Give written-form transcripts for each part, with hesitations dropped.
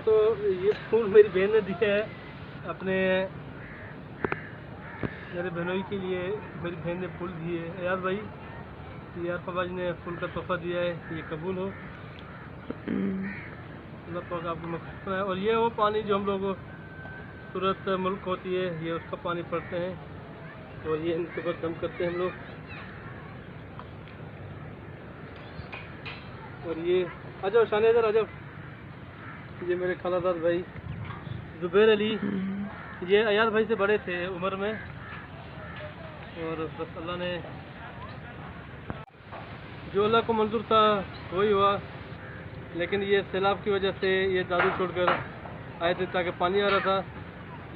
हाँ तो ये फूल मेरी बहन ने दिए है अपने मेरे बहनोई के लिए। मेरी बहन ने फूल दिए यार भाई, यार पापा ने फूल का तोहफा दिया है, ये कबूल हो। अल्लाह पाक आपको मक़बूल बनाए। और ये वो पानी जो हम लोग सूरत मुल्क होती है, ये उसका पानी पड़ते हैं और ये इनके ऊपर दम करते हैं हम लोग। और ये आ जाओ शान इधर आ जाओ। ये मेरे खालादार भाई जुबैर अली, ये अयाज भाई से बड़े थे उम्र में, और बस अल्लाह ने जो अल्लाह को मंजूर था वही हुआ। लेकिन ये सैलाब की वजह से ये दादू छोड़कर आए थे ताकि पानी आ रहा था,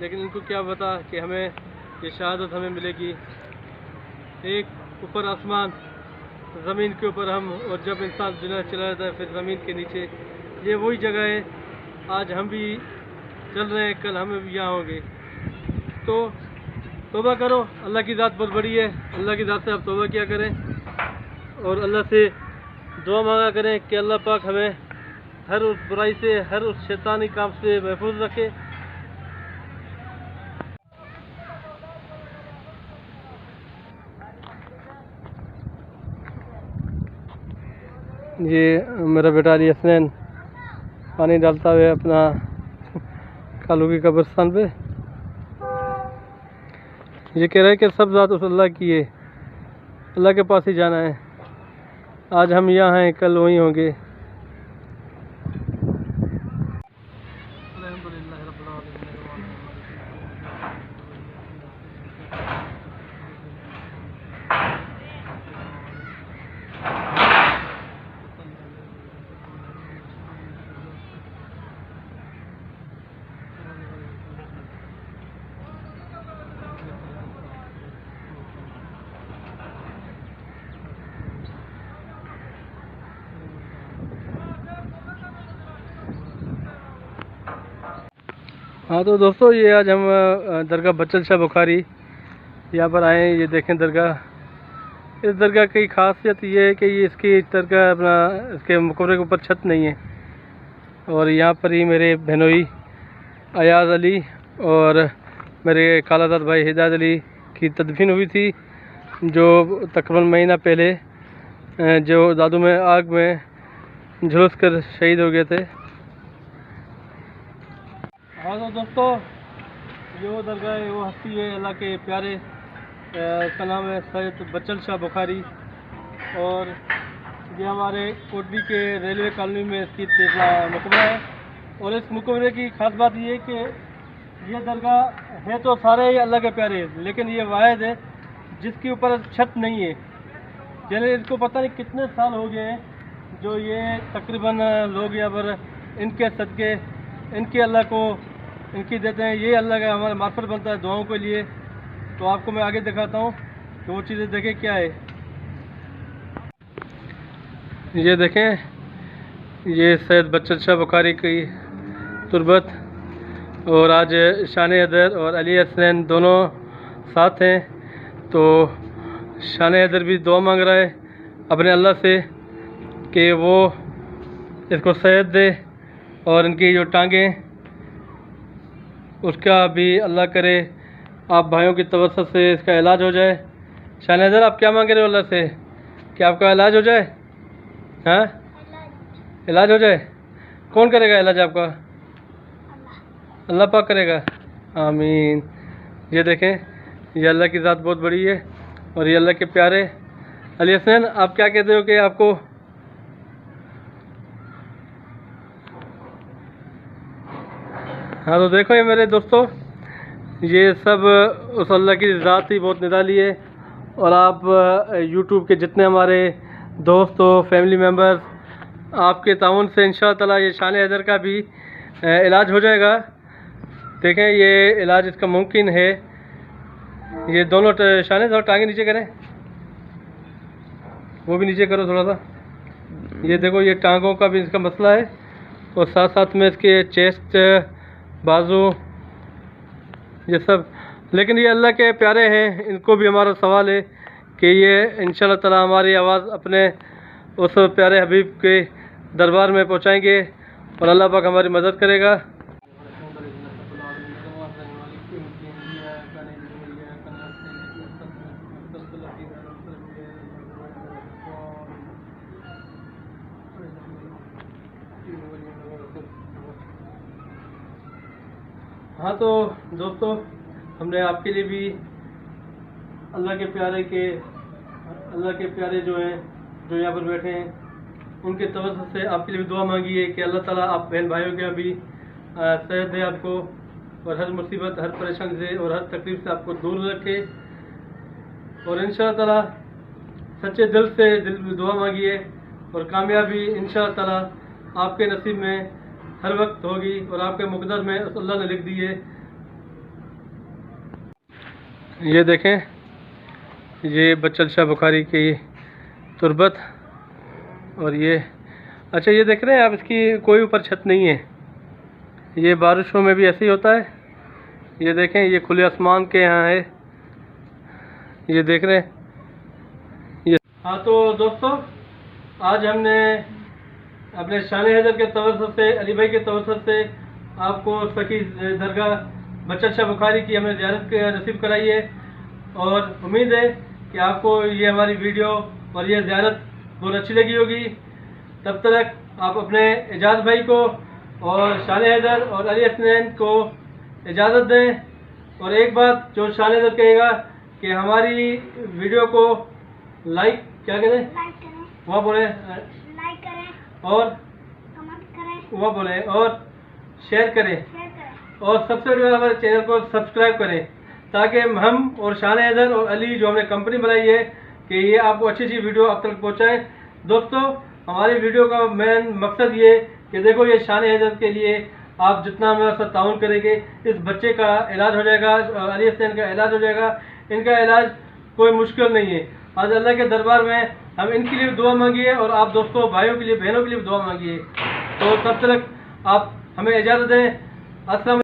लेकिन इनको क्या पता कि हमें ये शहादत हमें मिलेगी। एक ऊपर आसमान, ज़मीन के ऊपर हम, और जब इंसान दुनिया चला जाता है फिर ज़मीन के नीचे। ये वही जगह है, आज हम भी चल रहे हैं, कल हम भी यहाँ होंगे। तो तौबा करो, अल्लाह की ज़ात बहुत बड़ी है, अल्लाह की ज़ात से आप तौबा किया करें और अल्लाह से दुआ मांगा करें कि अल्लाह पाक हमें हर उस बुराई से, हर उस शैतानी काम से महफूज रखे। ये मेरा बेटा अली हसनैन पानी डालता हुए अपना कालू की कब्रिस्तान पे। ये कह रहा है कि सब ज़ात उस अल्लाह की है, अल्लाह के पास ही जाना है। आज हम यहाँ हैं, कल वहीं होंगे। हाँ तो दोस्तों, ये आज हम दरगाह बच्चल शाह बुखारी यहाँ पर आए हैं। ये देखें दरगाह, इस दरगाह की खासियत ये है कि ये इसकी दरगाह अपना इसके मकबरे के ऊपर छत नहीं है। और यहाँ पर ही मेरे बहनोई अयाज अली और मेरे खालादाद भाई हिदायत अली की तदफीन हुई थी, जो तकरीबन महीना पहले जो दादू में आग में झुलस कर शहीद हो गए थे। हाँ तो दोस्तों, ये वो दरगाह है, वो हस्ती है अल्लाह के प्यारे, इसका नाम है सैयद बच्चल शाह बुखारी। और ये हमारे कोटली के रेलवे कॉलोनी में इसकी मकबरा है। और इस मकबरे की खास बात ये है कि ये दरगाह है तो सारे ही अल्लाह के प्यारे हैं, लेकिन ये वाहिद है जिसके ऊपर छत नहीं है। यानी इनको पता नहीं कितने साल हो गए हैं जो ये तकरीबन लोग यहाँ पर इनके सदके, इनके अल्लाह को इनकी देते हैं। ये अल्लाह का हमारा मार्फत बनता है दुआओं के लिए। तो आपको मैं आगे दिखाता हूँ कि वो चीज़ें देखें क्या है। ये देखें, ये सैयद बच्चल शाह बुखारी की तुरबत, और आज शान हैदर और अली हसनैन दोनों साथ हैं। तो शान हैदर भी दुआ मांग रहा है अपने अल्लाह से कि वो इसको सेहत दे और इनकी जो टांगें उसका भी अल्लाह करे आप भाइयों की तवज्जो से इसका इलाज हो जाए। शान हैदर, आप क्या मांग रहे हो अल्लाह से कि आपका इलाज हो जाए? हाँ, इलाज हो जाए। कौन करेगा इलाज आपका? अल्लाह पाक करेगा, आमीन। ये देखें, ये अल्लाह की ज़ात बहुत बड़ी है और ये अल्लाह के प्यारे। अली हसनैन, आप क्या कहते हो कि आपको? हाँ तो देखो ये मेरे दोस्तों, ये सब उस अल्लाह की ज़ात ही बहुत निराली है। और आप यूट्यूब के जितने हमारे दोस्त हो, फैमिली मेम्बर्स, आपके ताउन से इंशाअल्लाह ताला ये शान हैदर का भी इलाज हो जाएगा। देखें, ये इलाज इसका मुमकिन है। ये दोनों शान हैदर टांगे नीचे करें, वो भी नीचे करो थोड़ा सा। ये देखो, ये टांगों का भी इसका मसला है और साथ साथ में इसके चेस्ट, बाजू, ये सब। लेकिन ये अल्लाह के प्यारे हैं, इनको भी हमारा सवाल है कि ये इंशाअल्लाह ताला हमारी आवाज़ अपने उस प्यारे हबीब के दरबार में पहुंचाएंगे और अल्लाह पाक हमारी मदद करेगा। हाँ तो दोस्तों, हमने आपके लिए भी अल्लाह के प्यारे जो हैं, जो यहाँ पर बैठे हैं, उनके तवज्जुह से आपके लिए भी दुआ मांगी है कि अल्लाह ताला आप बहन भाइयों के भी सेहत दे आपको, और हर मुसीबत, हर परेशानी से और हर तकलीफ से आपको दूर रखे। और इंशाअल्लाह ताला सच्चे दिल से दुआ मांगी है, और कामयाबी इंशाअल्लाह ताला आपके नसीब में हर वक्त होगी, और आपके मुक़द्दर में अल्लाह ने लिख दी है। ये देखें, ये बच्चल शाह बुखारी की तुरबत, और ये अच्छा ये देख रहे हैं आप, इसकी कोई ऊपर छत नहीं है। ये बारिशों में भी ऐसे ही होता है। ये देखें, ये खुले आसमान के यहाँ है, ये देख रहे हैं ये। हाँ तो दोस्तों, आज हमने अपने शान हैदर के तवज्जुह से, अली भाई के तवज्जुह से आपको सखी दरगाह बच्चल शाह बुखारी की हमने ज़ियारत नसीब कराई है, और उम्मीद है कि आपको ये हमारी वीडियो और ये ज़ियारत बहुत अच्छी लगी होगी। तब तक आप अपने एजाज भाई को और शान हैदर और अली हसनैन को इजाज़त दें, और एक बात जो शान हैदर कहेगा कि हमारी वीडियो को लाइक करें, वह बोले, लाइक करें और कमेंट करें, वह बोले, और शेयर करें, और सबसे बड़ी बात हमारे चैनल को सब्सक्राइब करें, ताकि हम और शान हैदर और अली जो हमने कंपनी बनाई है कि ये आपको अच्छी अच्छी वीडियो आप तक पहुँचाएँ। दोस्तों, हमारी वीडियो का मेन मकसद ये कि देखो, ये शान हैदर के लिए आप जितना हमारे साथ ताउन करेंगे, इस बच्चे का इलाज हो जाएगा, अली हसनैन का इलाज हो जाएगा। इनका इलाज कोई मुश्किल नहीं है। आज अल्लाह के दरबार में हम इनके लिए दुआ मांगिए, और आप दोस्तों, भाइयों के लिए, बहनों के लिए दुआ मांगिए। तो तब तक आप हमें इजाज़त दें। अस्सलाम।